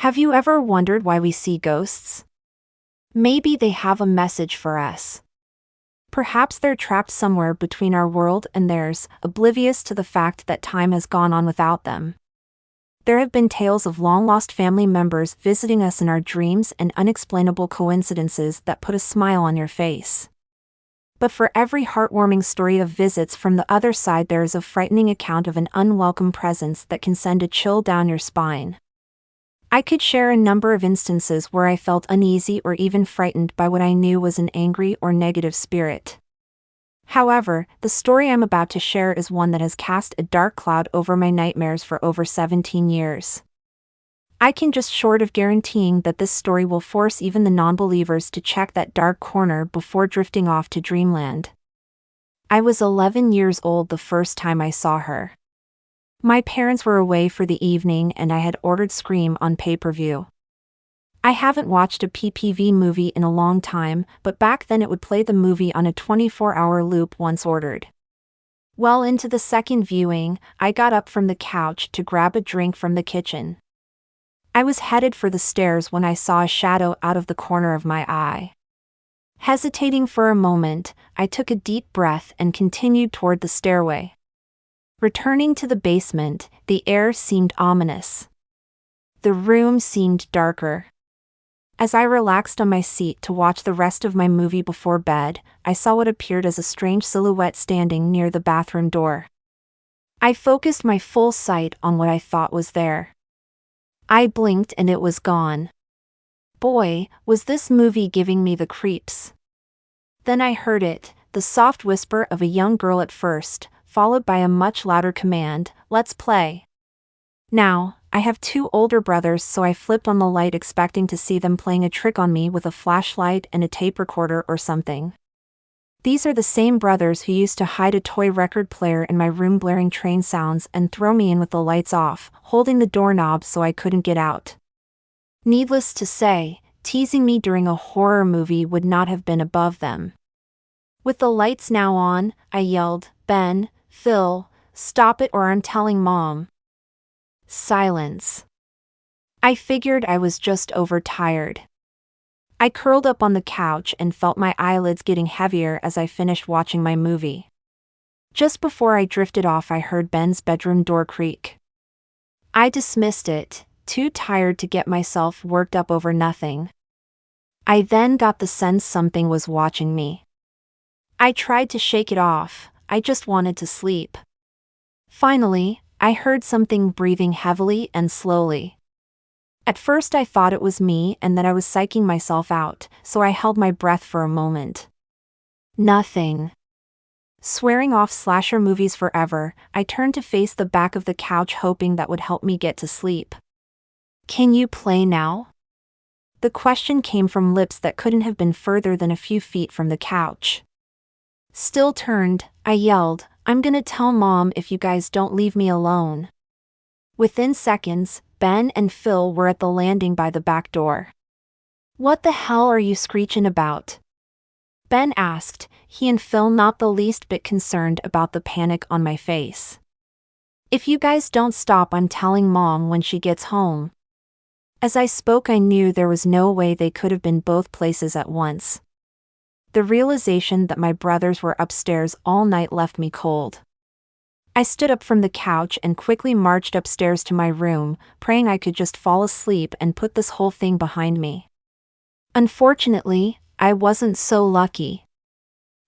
Have you ever wondered why we see ghosts? Maybe they have a message for us. Perhaps they're trapped somewhere between our world and theirs, oblivious to the fact that time has gone on without them. There have been tales of long-lost family members visiting us in our dreams and unexplainable coincidences that put a smile on your face. But for every heartwarming story of visits from the other side, there is a frightening account of an unwelcome presence that can send a chill down your spine. I could share a number of instances where I felt uneasy or even frightened by what I knew was an angry or negative spirit. However, the story I'm about to share is one that has cast a dark cloud over my nightmares for over 17 years. I can just short of guaranteeing that this story will force even the non-believers to check that dark corner before drifting off to dreamland. I was 11 years old the first time I saw her. My parents were away for the evening and I had ordered Scream on pay-per-view. I haven't watched a PPV movie in a long time, but back then it would play the movie on a 24-hour loop once ordered. Well into the second viewing, I got up from the couch to grab a drink from the kitchen. I was headed for the stairs when I saw a shadow out of the corner of my eye. Hesitating for a moment, I took a deep breath and continued toward the stairway. Returning to the basement, the air seemed ominous. The room seemed darker. As I relaxed on my seat to watch the rest of my movie before bed, I saw what appeared as a strange silhouette standing near the bathroom door. I focused my full sight on what I thought was there. I blinked and it was gone. Boy, was this movie giving me the creeps. Then I heard it, the soft whisper of a young girl at first, followed by a much louder command, "Let's play." Now, I have two older brothers, so I flipped on the light expecting to see them playing a trick on me with a flashlight and a tape recorder or something. These are the same brothers who used to hide a toy record player in my room blaring train sounds and throw me in with the lights off, holding the doorknob so I couldn't get out. Needless to say, teasing me during a horror movie would not have been above them. With the lights now on, I yelled, "Ben, Phil, stop it or I'm telling Mom." Silence. I figured I was just overtired. I curled up on the couch and felt my eyelids getting heavier as I finished watching my movie. Just before I drifted off, I heard Ben's bedroom door creak. I dismissed it, too tired to get myself worked up over nothing. I then got the sense something was watching me. I tried to shake it off, I just wanted to sleep. Finally, I heard something breathing heavily and slowly. At first I thought it was me and that I was psyching myself out, so I held my breath for a moment. Nothing. Swearing off slasher movies forever, I turned to face the back of the couch hoping that would help me get to sleep. "Can you play now?" The question came from lips that couldn't have been further than a few feet from the couch. Still turned, I yelled, "I'm gonna tell Mom if you guys don't leave me alone." Within seconds, Ben and Phil were at the landing by the back door. "What the hell are you screeching about?" Ben asked, he and Phil not the least bit concerned about the panic on my face. "If you guys don't stop, I'm telling Mom when she gets home." As I spoke, I knew there was no way they could have been both places at once. The realization that my brothers were upstairs all night left me cold. I stood up from the couch and quickly marched upstairs to my room, praying I could just fall asleep and put this whole thing behind me. Unfortunately, I wasn't so lucky.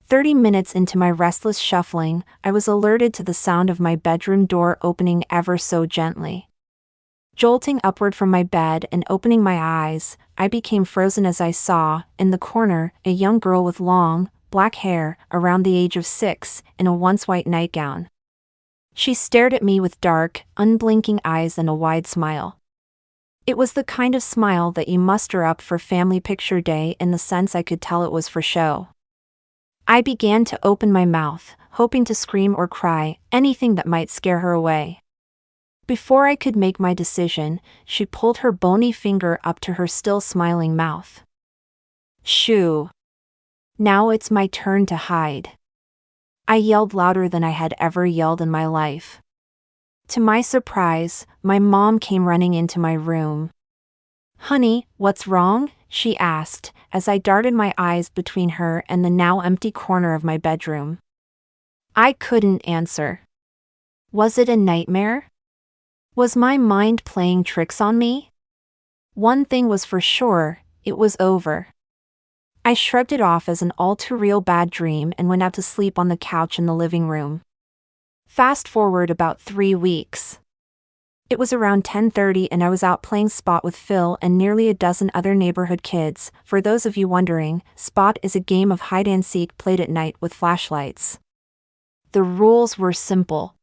30 minutes into my restless shuffling, I was alerted to the sound of my bedroom door opening ever so gently. Jolting upward from my bed and opening my eyes, I became frozen as I saw, in the corner, a young girl with long, black hair, around the age of 6, in a once white nightgown. She stared at me with dark, unblinking eyes and a wide smile. It was the kind of smile that you muster up for family picture day, in the sense I could tell it was for show. I began to open my mouth, hoping to scream or cry, anything that might scare her away. Before I could make my decision, she pulled her bony finger up to her still smiling mouth. "Shoo! Now it's my turn to hide." I yelled louder than I had ever yelled in my life. To my surprise, my mom came running into my room. "Honey, what's wrong?" she asked, as I darted my eyes between her and the now empty corner of my bedroom. I couldn't answer. Was it a nightmare? Was my mind playing tricks on me? One thing was for sure, it was over. I shrugged it off as an all-too-real bad dream and went out to sleep on the couch in the living room. Fast forward about 3 weeks. It was around 10:30 and I was out playing Spot with Phil and nearly a dozen other neighborhood kids. For those of you wondering, Spot is a game of hide-and-seek played at night with flashlights. The rules were simple.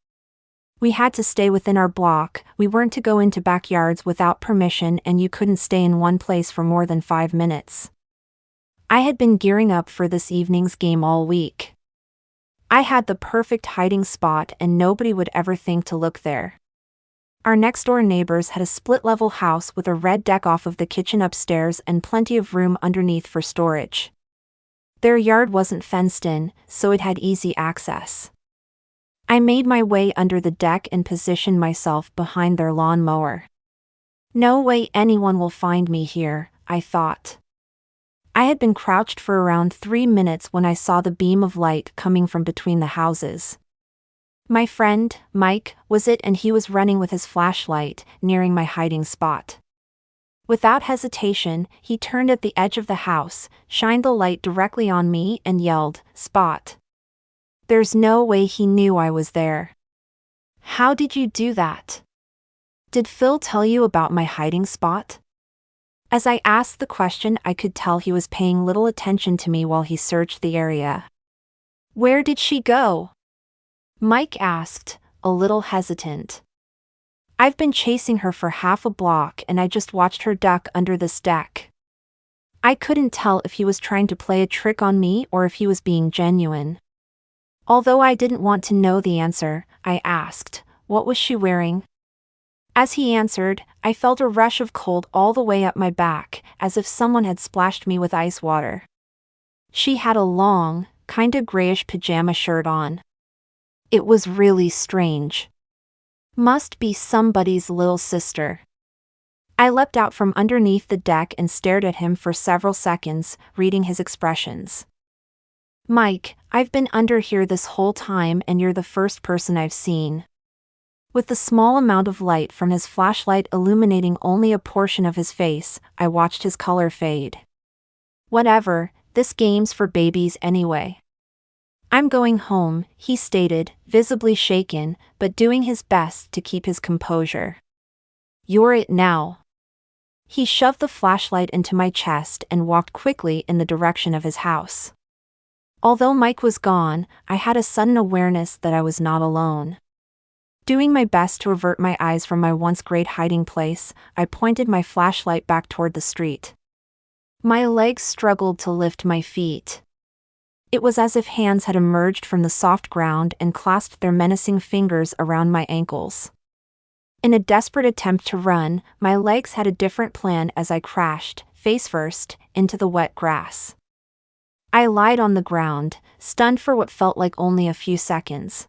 We had to stay within our block, we weren't to go into backyards without permission, and you couldn't stay in one place for more than 5 minutes. I had been gearing up for this evening's game all week. I had the perfect hiding spot and nobody would ever think to look there. Our next-door neighbors had a split-level house with a red deck off of the kitchen upstairs and plenty of room underneath for storage. Their yard wasn't fenced in, so it had easy access. I made my way under the deck and positioned myself behind their lawn mower. No way anyone will find me here, I thought. I had been crouched for around 3 minutes when I saw the beam of light coming from between the houses. My friend, Mike, was it, and he was running with his flashlight, nearing my hiding spot. Without hesitation, he turned at the edge of the house, shined the light directly on me and yelled, "Spot." There's no way he knew I was there. How did you do that? Did Phil tell you about my hiding spot? As I asked the question, I could tell he was paying little attention to me while he searched the area. Where did she go? Mike asked, a little hesitant. I've been chasing her for half a block and I just watched her duck under this deck. I couldn't tell if he was trying to play a trick on me or if he was being genuine. Although I didn't want to know the answer, I asked, what was she wearing? As he answered, I felt a rush of cold all the way up my back, as if someone had splashed me with ice water. She had a long, kinda grayish pajama shirt on. It was really strange. Must be somebody's little sister. I leapt out from underneath the deck and stared at him for several seconds, reading his expressions. Mike, I've been under here this whole time and you're the first person I've seen. With the small amount of light from his flashlight illuminating only a portion of his face, I watched his color fade. Whatever, this game's for babies anyway. I'm going home, he stated, visibly shaken, but doing his best to keep his composure. You're it now. He shoved the flashlight into my chest and walked quickly in the direction of his house. Although Mike was gone, I had a sudden awareness that I was not alone. Doing my best to avert my eyes from my once great hiding place, I pointed my flashlight back toward the street. My legs struggled to lift my feet. It was as if hands had emerged from the soft ground and clasped their menacing fingers around my ankles. In a desperate attempt to run, my legs had a different plan as I crashed, face first, into the wet grass. I lied on the ground, stunned for what felt like only a few seconds.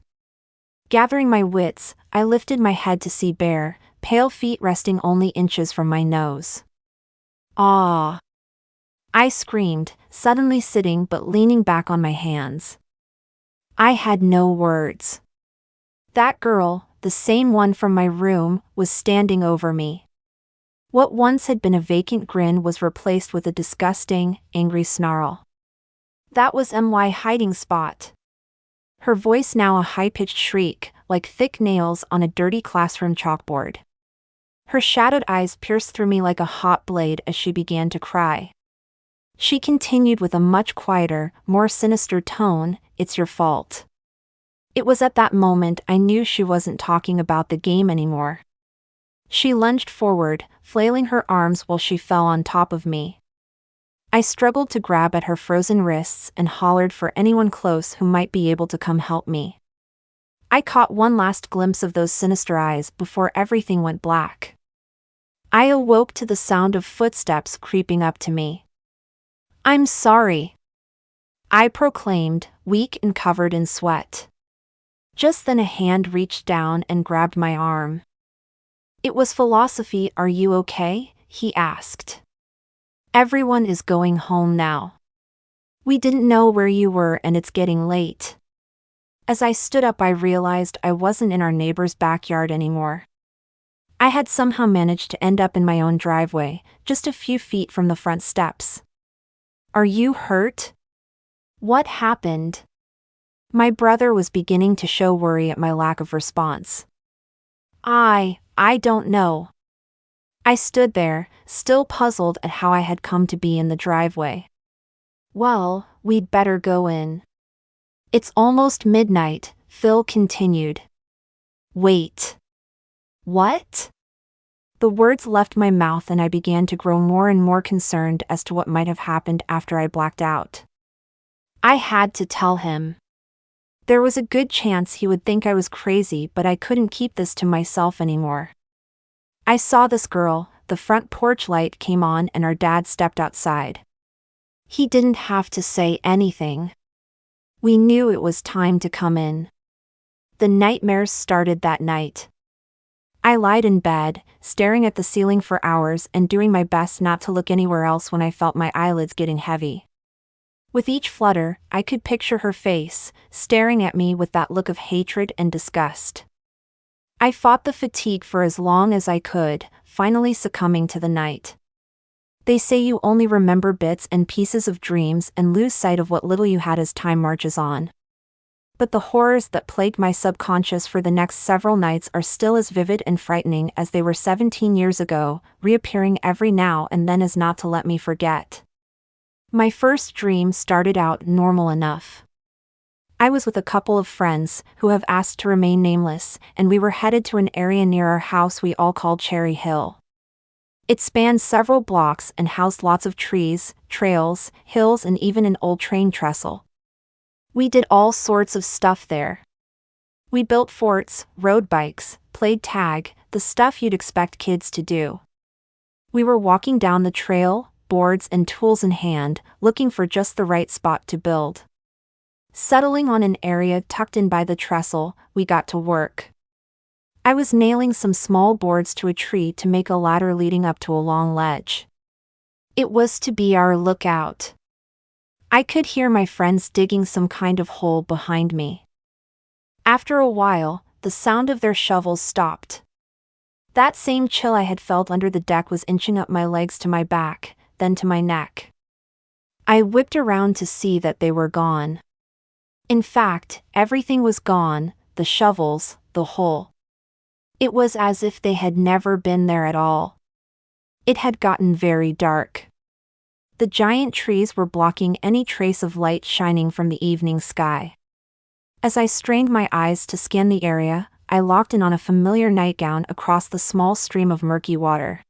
Gathering my wits, I lifted my head to see bare, pale feet resting only inches from my nose. Ah! I screamed, suddenly sitting but leaning back on my hands. I had no words. That girl, the same one from my room, was standing over me. What once had been a vacant grin was replaced with a disgusting, angry snarl. That was my hiding spot. Her voice now a high-pitched shriek, like thick nails on a dirty classroom chalkboard. Her shadowed eyes pierced through me like a hot blade as she began to cry. She continued with a much quieter, more sinister tone, "It's your fault." It was at that moment I knew she wasn't talking about the game anymore. She lunged forward, flailing her arms while she fell on top of me. I struggled to grab at her frozen wrists and hollered for anyone close who might be able to come help me. I caught one last glimpse of those sinister eyes before everything went black. I awoke to the sound of footsteps creeping up to me. "I'm sorry," I proclaimed, weak and covered in sweat. Just then a hand reached down and grabbed my arm. "It was Philosophy, are you okay?" he asked. Everyone is going home now. We didn't know where you were and it's getting late. As I stood up, I realized I wasn't in our neighbor's backyard anymore. I had somehow managed to end up in my own driveway, just a few feet from the front steps. Are you hurt? What happened? My brother was beginning to show worry at my lack of response. I don't know. I stood there, still puzzled at how I had come to be in the driveway. Well, we'd better go in. It's almost midnight, Phil continued. Wait. What? The words left my mouth and I began to grow more and more concerned as to what might have happened after I blacked out. I had to tell him. There was a good chance he would think I was crazy, but I couldn't keep this to myself anymore. I saw this girl, the front porch light came on and our dad stepped outside. He didn't have to say anything. We knew it was time to come in. The nightmares started that night. I lied in bed, staring at the ceiling for hours and doing my best not to look anywhere else when I felt my eyelids getting heavy. With each flutter, I could picture her face, staring at me with that look of hatred and disgust. I fought the fatigue for as long as I could, finally succumbing to the night. They say you only remember bits and pieces of dreams and lose sight of what little you had as time marches on. But the horrors that plagued my subconscious for the next several nights are still as vivid and frightening as they were 17 years ago, reappearing every now and then as not to let me forget. My first dream started out normal enough. I was with a couple of friends, who have asked to remain nameless, and we were headed to an area near our house we all called Cherry Hill. It spanned several blocks and housed lots of trees, trails, hills and even an old train trestle. We did all sorts of stuff there. We built forts, rode bikes, played tag, the stuff you'd expect kids to do. We were walking down the trail, boards and tools in hand, looking for just the right spot to build. Settling on an area tucked in by the trestle, we got to work. I was nailing some small boards to a tree to make a ladder leading up to a long ledge. It was to be our lookout. I could hear my friends digging some kind of hole behind me. After a while, the sound of their shovels stopped. That same chill I had felt under the deck was inching up my legs to my back, then to my neck. I whipped around to see that they were gone. In fact, everything was gone, the shovels, the hole. It was as if they had never been there at all. It had gotten very dark. The giant trees were blocking any trace of light shining from the evening sky. As I strained my eyes to scan the area, I locked in on a familiar nightgown across the small stream of murky water.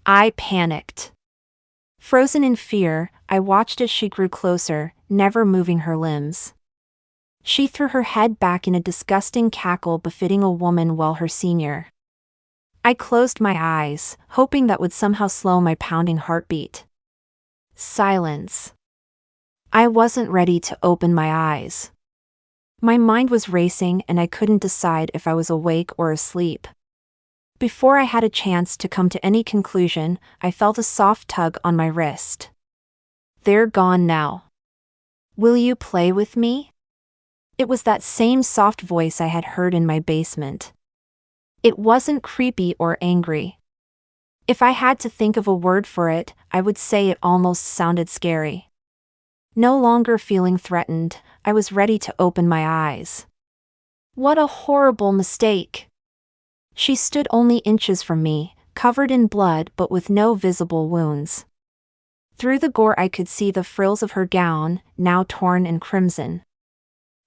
I panicked. Frozen in fear, I watched as she grew closer, never moving her limbs. She threw her head back in a disgusting cackle befitting a woman well her senior. I closed my eyes, hoping that would somehow slow my pounding heartbeat. Silence. I wasn't ready to open my eyes. My mind was racing and I couldn't decide if I was awake or asleep. Before I had a chance to come to any conclusion, I felt a soft tug on my wrist. They're gone now. Will you play with me? It was that same soft voice I had heard in my basement. It wasn't creepy or angry. If I had to think of a word for it, I would say it almost sounded scary. No longer feeling threatened, I was ready to open my eyes. What a horrible mistake! She stood only inches from me, covered in blood but with no visible wounds. Through the gore I could see the frills of her gown, now torn and crimson.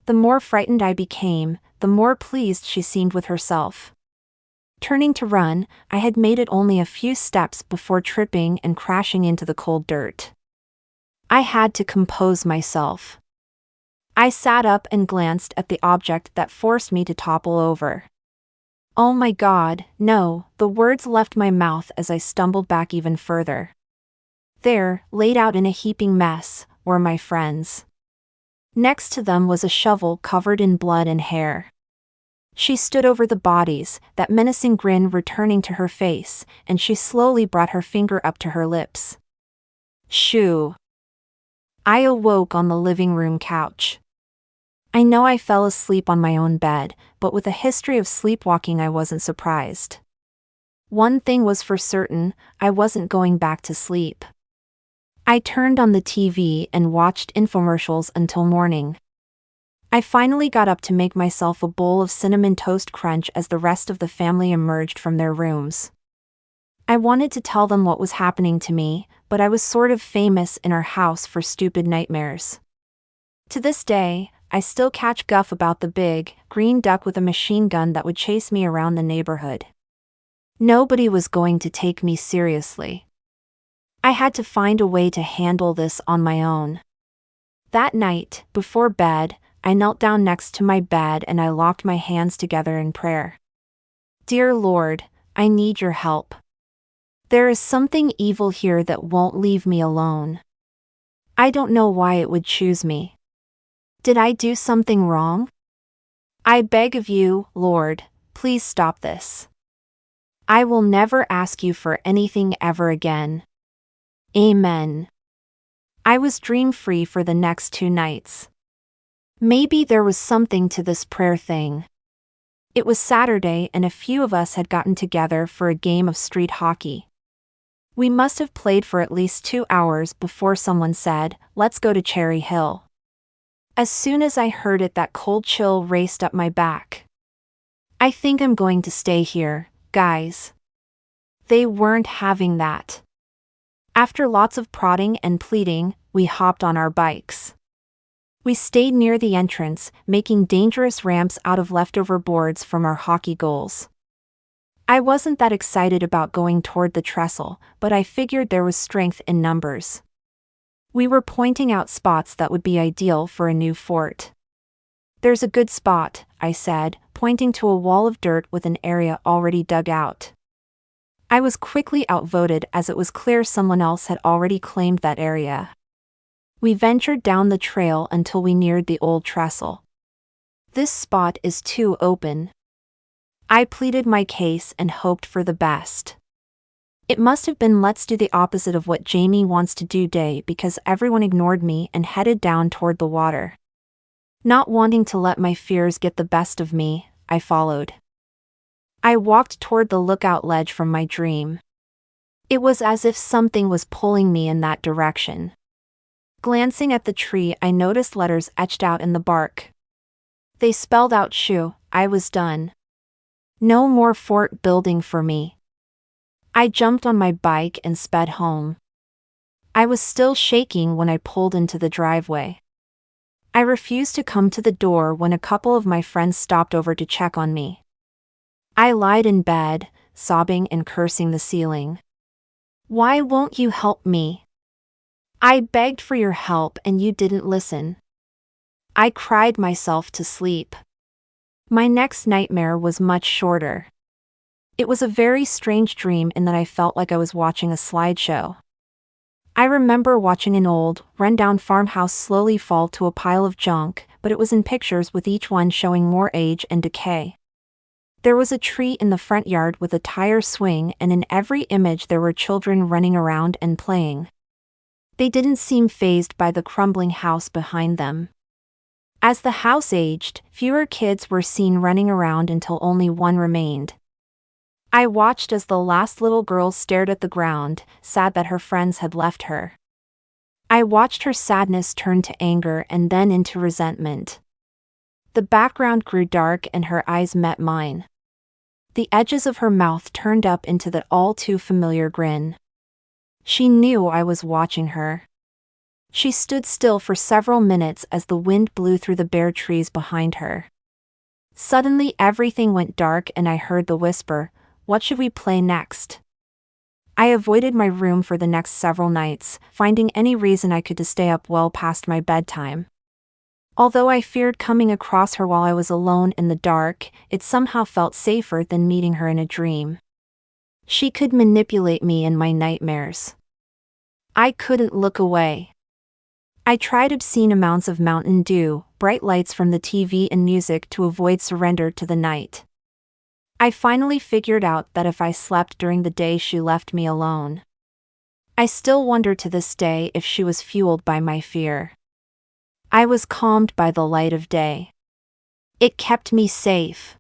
The more frightened I became, the more pleased she seemed with herself. Turning to run, I had made it only a few steps before tripping and crashing into the cold dirt. I had to compose myself. I sat up and glanced at the object that forced me to topple over. Oh my God, no, the words left my mouth as I stumbled back even further. There, laid out in a heaping mess, were my friends. Next to them was a shovel covered in blood and hair. She stood over the bodies, that menacing grin returning to her face, and she slowly brought her finger up to her lips. Shoo. I awoke on the living room couch. I know I fell asleep on my own bed, but with a history of sleepwalking I wasn't surprised. One thing was for certain, I wasn't going back to sleep. I turned on the TV and watched infomercials until morning. I finally got up to make myself a bowl of cinnamon toast crunch as the rest of the family emerged from their rooms. I wanted to tell them what was happening to me, but I was sort of famous in our house for stupid nightmares. To this day, I still catch guff about the big, green duck with a machine gun that would chase me around the neighborhood. Nobody was going to take me seriously. I had to find a way to handle this on my own. That night, before bed, I knelt down next to my bed and I locked my hands together in prayer. Dear Lord, I need your help. There is something evil here that won't leave me alone. I don't know why it would choose me. Did I do something wrong? I beg of you, Lord, please stop this. I will never ask you for anything ever again. Amen. I was dream-free for the next 2 nights. Maybe there was something to this prayer thing. It was Saturday and a few of us had gotten together for a game of street hockey. We must have played for at least 2 hours before someone said, "Let's go to Cherry Hill." As soon as I heard it, that cold chill raced up my back. I think I'm going to stay here, guys. They weren't having that. After lots of prodding and pleading, we hopped on our bikes. We stayed near the entrance, making dangerous ramps out of leftover boards from our hockey goals. I wasn't that excited about going toward the trestle, but I figured there was strength in numbers. We were pointing out spots that would be ideal for a new fort. There's a good spot, I said, pointing to a wall of dirt with an area already dug out. I was quickly outvoted as it was clear someone else had already claimed that area. We ventured down the trail until we neared the old trestle. This spot is too open. I pleaded my case and hoped for the best. It must have been let's do the opposite of what Jamie wants to do day because everyone ignored me and headed down toward the water. Not wanting to let my fears get the best of me, I followed. I walked toward the lookout ledge from my dream. It was as if something was pulling me in that direction. Glancing at the tree, I noticed letters etched out in the bark. They spelled out shoo. I was done. No more fort building for me. I jumped on my bike and sped home. I was still shaking when I pulled into the driveway. I refused to come to the door when a couple of my friends stopped over to check on me. I lied in bed, sobbing and cursing the ceiling. Why won't you help me? I begged for your help and you didn't listen. I cried myself to sleep. My next nightmare was much shorter. It was a very strange dream in that I felt like I was watching a slideshow. I remember watching an old, run-down farmhouse slowly fall to a pile of junk, but it was in pictures with each one showing more age and decay. There was a tree in the front yard with a tire swing, and in every image there were children running around and playing. They didn't seem fazed by the crumbling house behind them. As the house aged, fewer kids were seen running around until only one remained. I watched as the last little girl stared at the ground, sad that her friends had left her. I watched her sadness turn to anger and then into resentment. The background grew dark and her eyes met mine. The edges of her mouth turned up into that all-too-familiar grin. She knew I was watching her. She stood still for several minutes as the wind blew through the bare trees behind her. Suddenly everything went dark and I heard the whisper, "What should we play next?" I avoided my room for the next several nights, finding any reason I could to stay up well past my bedtime. Although I feared coming across her while I was alone in the dark, it somehow felt safer than meeting her in a dream. She could manipulate me in my nightmares. I couldn't look away. I tried obscene amounts of Mountain Dew, bright lights from the TV and music to avoid surrender to the night. I finally figured out that if I slept during the day, she left me alone. I still wonder to this day if she was fueled by my fear. I was calmed by the light of day. It kept me safe.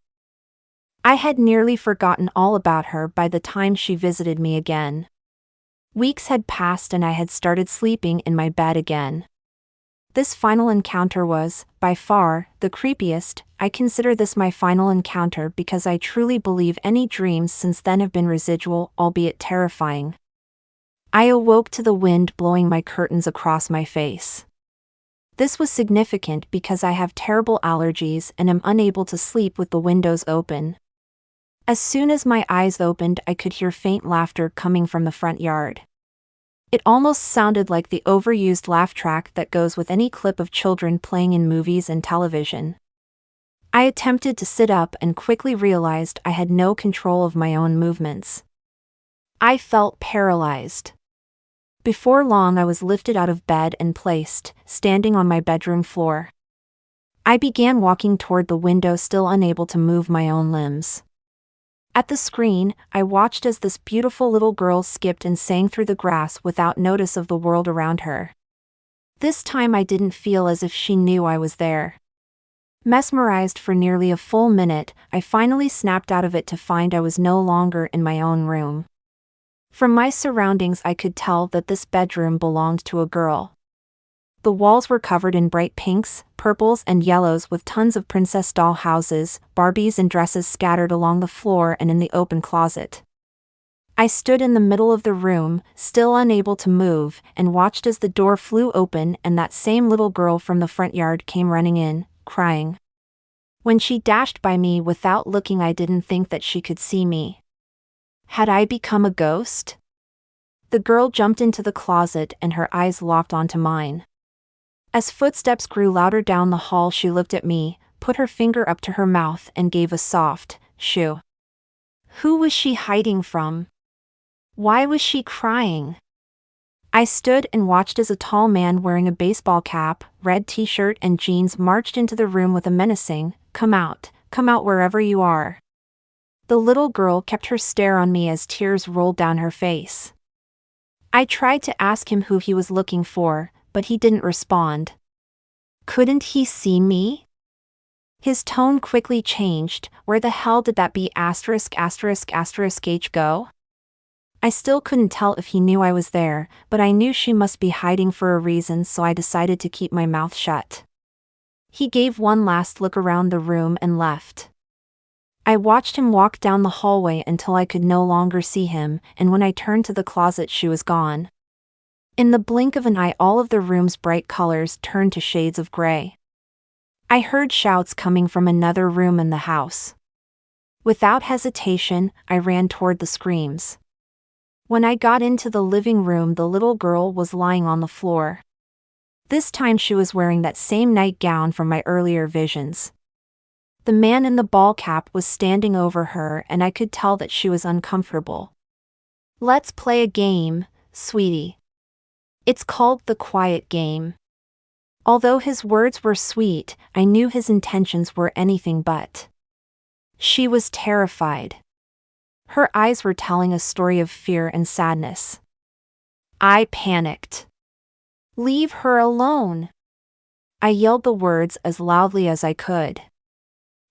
I had nearly forgotten all about her by the time she visited me again. Weeks had passed and I had started sleeping in my bed again. This final encounter was, by far, the creepiest. I consider this my final encounter because I truly believe any dreams since then have been residual, albeit terrifying. I awoke to the wind blowing my curtains across my face. This was significant because I have terrible allergies and am unable to sleep with the windows open. As soon as my eyes opened, I could hear faint laughter coming from the front yard. It almost sounded like the overused laugh track that goes with any clip of children playing in movies and television. I attempted to sit up and quickly realized I had no control of my own movements. I felt paralyzed. Before long, I was lifted out of bed and placed, standing on my bedroom floor. I began walking toward the window, still unable to move my own limbs. At the screen, I watched as this beautiful little girl skipped and sang through the grass without notice of the world around her. This time I didn't feel as if she knew I was there. Mesmerized for nearly a full minute, I finally snapped out of it to find I was no longer in my own room. From my surroundings, I could tell that this bedroom belonged to a girl. The walls were covered in bright pinks, purples, and yellows with tons of princess doll houses, Barbies, and dresses scattered along the floor and in the open closet. I stood in the middle of the room, still unable to move, and watched as the door flew open and that same little girl from the front yard came running in, crying. When she dashed by me without looking, I didn't think that she could see me. Had I become a ghost? The girl jumped into the closet and her eyes locked onto mine. As footsteps grew louder down the hall, she looked at me, put her finger up to her mouth, and gave a soft shoo. Who was she hiding from? Why was she crying? I stood and watched as a tall man wearing a baseball cap, red t-shirt, and jeans marched into the room with a menacing, come out wherever you are." The little girl kept her stare on me as tears rolled down her face. I tried to ask him who he was looking for, but he didn't respond. Couldn't he see me? His tone quickly changed. Where the hell did that B******** H go? I still couldn't tell if he knew I was there, but I knew she must be hiding for a reason, so I decided to keep my mouth shut. He gave one last look around the room and left. I watched him walk down the hallway until I could no longer see him, and when I turned to the closet, she was gone. In the blink of an eye, all of the room's bright colors turned to shades of gray. I heard shouts coming from another room in the house. Without hesitation, I ran toward the screams. When I got into the living room, the little girl was lying on the floor. This time she was wearing that same nightgown from my earlier visions. The man in the ball cap was standing over her, and I could tell that she was uncomfortable. "Let's play a game, sweetie. It's called the quiet game." Although his words were sweet, I knew his intentions were anything but. She was terrified. Her eyes were telling a story of fear and sadness. I panicked. "Leave her alone!" I yelled the words as loudly as I could.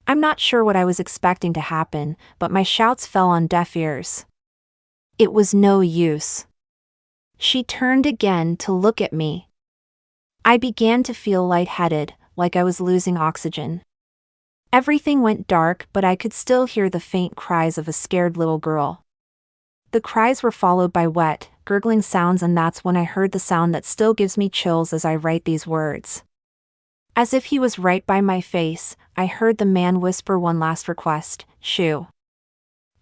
I'm not sure what I was expecting to happen, but my shouts fell on deaf ears. It was no use. She turned again to look at me. I began to feel lightheaded, like I was losing oxygen. Everything went dark, but I could still hear the faint cries of a scared little girl. The cries were followed by wet, gurgling sounds, and that's when I heard the sound that still gives me chills as I write these words. As if he was right by my face, I heard the man whisper one last request, "Shoo."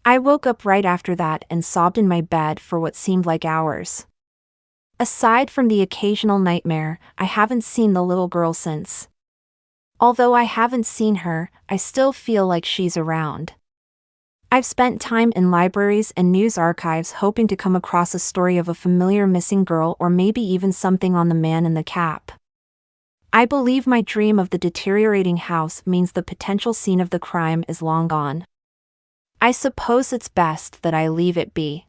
I woke up right after that and sobbed in my bed for what seemed like hours. Aside from the occasional nightmare, I haven't seen the little girl since. Although I haven't seen her, I still feel like she's around. I've spent time in libraries and news archives hoping to come across a story of a familiar missing girl, or maybe even something on the man in the cap. I believe my dream of the deteriorating house means the potential scene of the crime is long gone. I suppose it's best that I leave it be.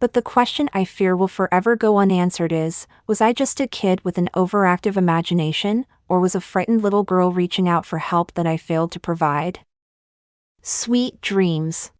But the question I fear will forever go unanswered is, was I just a kid with an overactive imagination, or was a frightened little girl reaching out for help that I failed to provide? Sweet dreams.